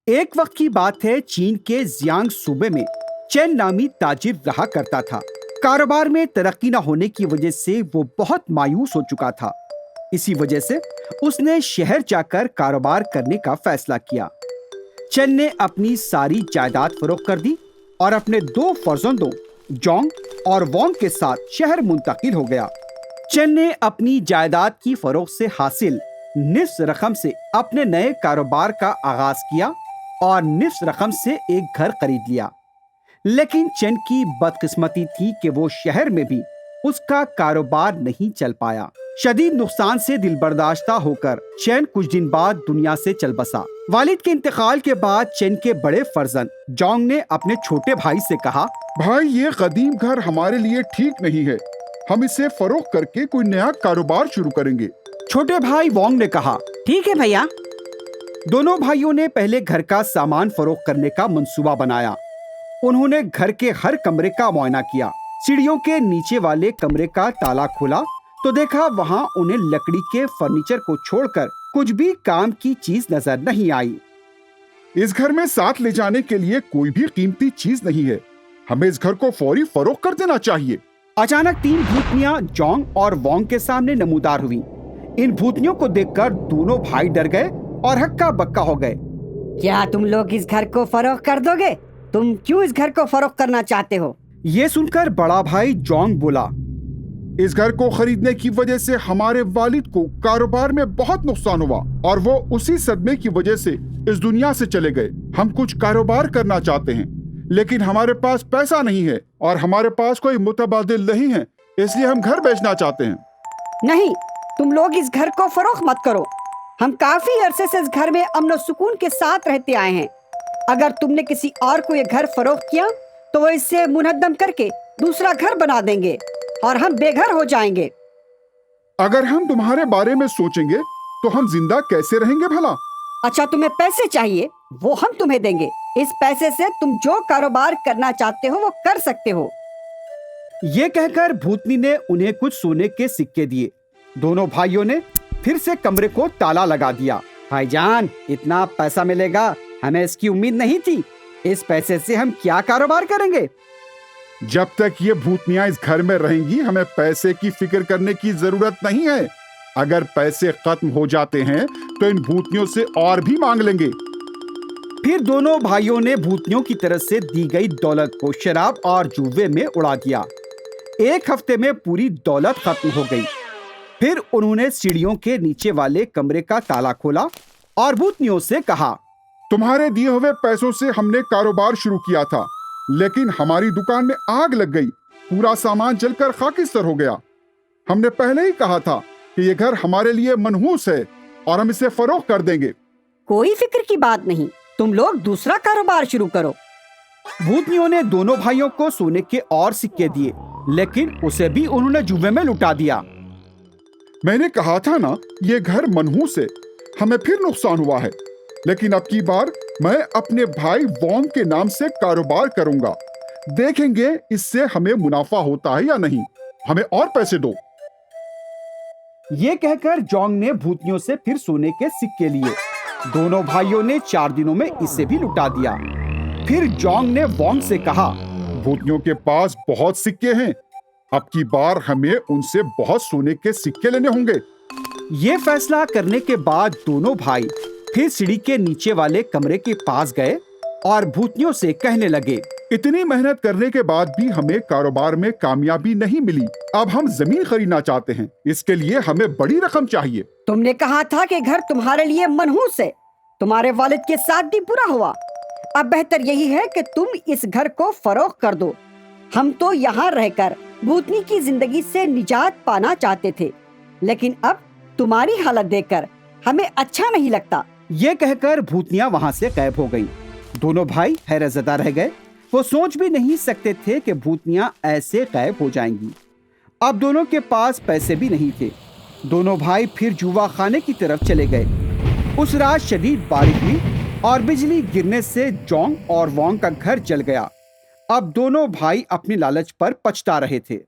एक वक्त की बात है, चीन के जियांग सूबे में चेन नामी ताजिर रहा करता था। कारोबार में तरक्की न होने की वजह से वो बहुत मायूस हो चुका था। इसी वजह से उसने शहर जाकर कारोबार करने का फैसला किया। चेन ने अपनी सारी जायदाद फरोख्त कर दी और अपने दो फर्जंदों जोंग और वोंग के साथ शहर मुंतकिल हो गया। चेन ने अपनी जायदाद की फरोख्त से हासिल निफ्स रकम से अपने नए कारोबार का आगाज किया और निफ्स रकम से एक घर खरीद लिया। लेकिन चेन की बदकिस्मती थी कि वो शहर में भी उसका कारोबार नहीं चल पाया। शदीद नुकसान से दिलबर्दाश्ता होकर चेन कुछ दिन बाद दुनिया से चल बसा। वालिद के इंतकाल के बाद चेन के बड़े फर्जंद जोंग ने अपने छोटे भाई से कहा, भाई, ये कदीम घर हमारे लिए ठीक नहीं है। हम इसे फरोख्त करके कोई नया कारोबार शुरू करेंगे। छोटे भाई वोंग ने कहा, ठीक है भैया। दोनों भाइयों ने पहले घर का सामान फरोख्त करने का मंसूबा बनाया। उन्होंने घर के हर कमरे का मुआयना किया। सीढ़ियों के नीचे वाले कमरे का ताला खोला तो देखा वहां उन्हें लकड़ी के फर्नीचर को छोड़कर कुछ भी काम की चीज नजर नहीं आई। इस घर में साथ ले जाने के लिए कोई भी कीमती चीज नहीं है। हमें इस घर को फौरी फरोख्त कर देना चाहिए। अचानक तीन भूतनियां जोंग और वोंग के सामने नमूदार हुई। इन भूतनियों को देखकर दोनों भाई डर गए और हक्का बक्का हो गए। क्या तुम लोग इस घर को फरोख्त कर दोगे? तुम क्यों इस घर को फरोख्त करना चाहते हो? ये सुनकर बड़ा भाई जोंग बोला, इस घर को खरीदने की वजह से हमारे वालिद को कारोबार में बहुत नुकसान हुआ और वो उसी सदमे की वजह से इस दुनिया से चले गए। हम कुछ कारोबार करना चाहते हैं, लेकिन हमारे पास पैसा नहीं है और हमारे पास कोई मुतबादिल नहीं है, इसलिए हम घर बेचना चाहते हैं। नहीं, तुम लोग इस घर को फरोख्त मत करो। हम काफी अरसे से इस घर में अमन और सुकून के साथ रहते आए हैं। अगर तुमने किसी और को ये घर फरोख्त किया तो वो इससे मुनहदम करके दूसरा घर बना देंगे और हम बेघर हो जाएंगे। अगर हम तुम्हारे बारे में सोचेंगे तो हम जिंदा कैसे रहेंगे भला? अच्छा, तुम्हें पैसे चाहिए, वो हम तुम्हें देंगे। इस पैसे से तुम जो कारोबार करना चाहते हो वो कर सकते हो। ये कहकर भूतनी ने उन्हें कुछ सोने के सिक्के दिए। दोनों भाइयों ने फिर से कमरे को ताला लगा दिया। भाईजान, इतना पैसा मिलेगा, हमें इसकी उम्मीद नहीं थी। इस पैसे से हम क्या कारोबार करेंगे? जब तक ये भूतनियां इस घर में रहेंगी हमें पैसे की फिक्र करने की जरूरत नहीं है। अगर पैसे खत्म हो जाते हैं तो इन भूतनियों से और भी मांग लेंगे। फिर दोनों भाइयों ने भूतनियों की तरफ से दी गई दौलत को शराब और जुए में उड़ा दिया। एक हफ्ते में पूरी दौलत खत्म हो गई। फिर उन्होंने सीढ़ियों के नीचे वाले कमरे का ताला खोला और भूतनियों से कहा, तुम्हारे दिए हुए पैसों से हमने कारोबार शुरू किया था, लेकिन हमारी दुकान में आग लग गई। पूरा सामान जलकर खाकिस्तर हो गया। हमने पहले ही कहा था कि ये घर हमारे लिए मनहूस है और हम इसे फरोख्त कर देंगे। कोई फिक्र की बात नहीं, तुम लोग दूसरा कारोबार शुरू करो। भूतनियों ने दोनों भाइयों को सोने के और सिक्के दिए, लेकिन उसे भी उन्होंने जुए में लुटा दिया। मैंने कहा था ना, ये घर मनहूस है। हमें फिर नुकसान हुआ है, लेकिन अब की बार मैं अपने भाई वोंग के नाम से कारोबार करूंगा। देखेंगे इससे हमें मुनाफा होता है या नहीं। हमें और पैसे दो। ये कहकर जोंग ने भूतनियों से फिर सोने के सिक्के लिए। दोनों भाइयों ने 4 दिनों में इसे भी लुटा दिया। फिर जोंग ने वोंग से कहा, भूतनियों के पास बहुत सिक्के हैं, अब की बार हमें उनसे बहुत सोने के सिक्के लेने होंगे। ये फैसला करने के बाद दोनों भाई फिर सीढ़ी के नीचे वाले कमरे के पास गए और भूतनियों से कहने लगे, इतनी मेहनत करने के बाद भी हमें कारोबार में कामयाबी नहीं मिली। अब हम जमीन खरीदना चाहते हैं, इसके लिए हमें बड़ी रकम चाहिए। तुमने कहा था कि घर तुम्हारे लिए मनहूस है। तुम्हारे वालिद के साथ भी बुरा हुआ। अब बेहतर यही है कि तुम इस घर को फरोख्त कर दो। हम तो यहाँ रहकर भूतनी की जिंदगी से निजात पाना चाहते थे, लेकिन अब तुम्हारी हालत देखकर हमें अच्छा नहीं लगता। ये कहकर भूतनियां वहां से गायब हो गईं। दोनों भाई हैरतज़दा रह गए। वो सोच भी नहीं सकते थे कि भूतनियां ऐसे गायब हो जाएंगी। अब दोनों के पास पैसे भी नहीं थे। दोनों भाई फिर जुआ खाने की तरफ चले गए। उस रात शदीद बारिश हुई और बिजली गिरने से जोंग और वोंग का घर जल गया। अब दोनों भाई अपनी लालच पर पछता रहे थे।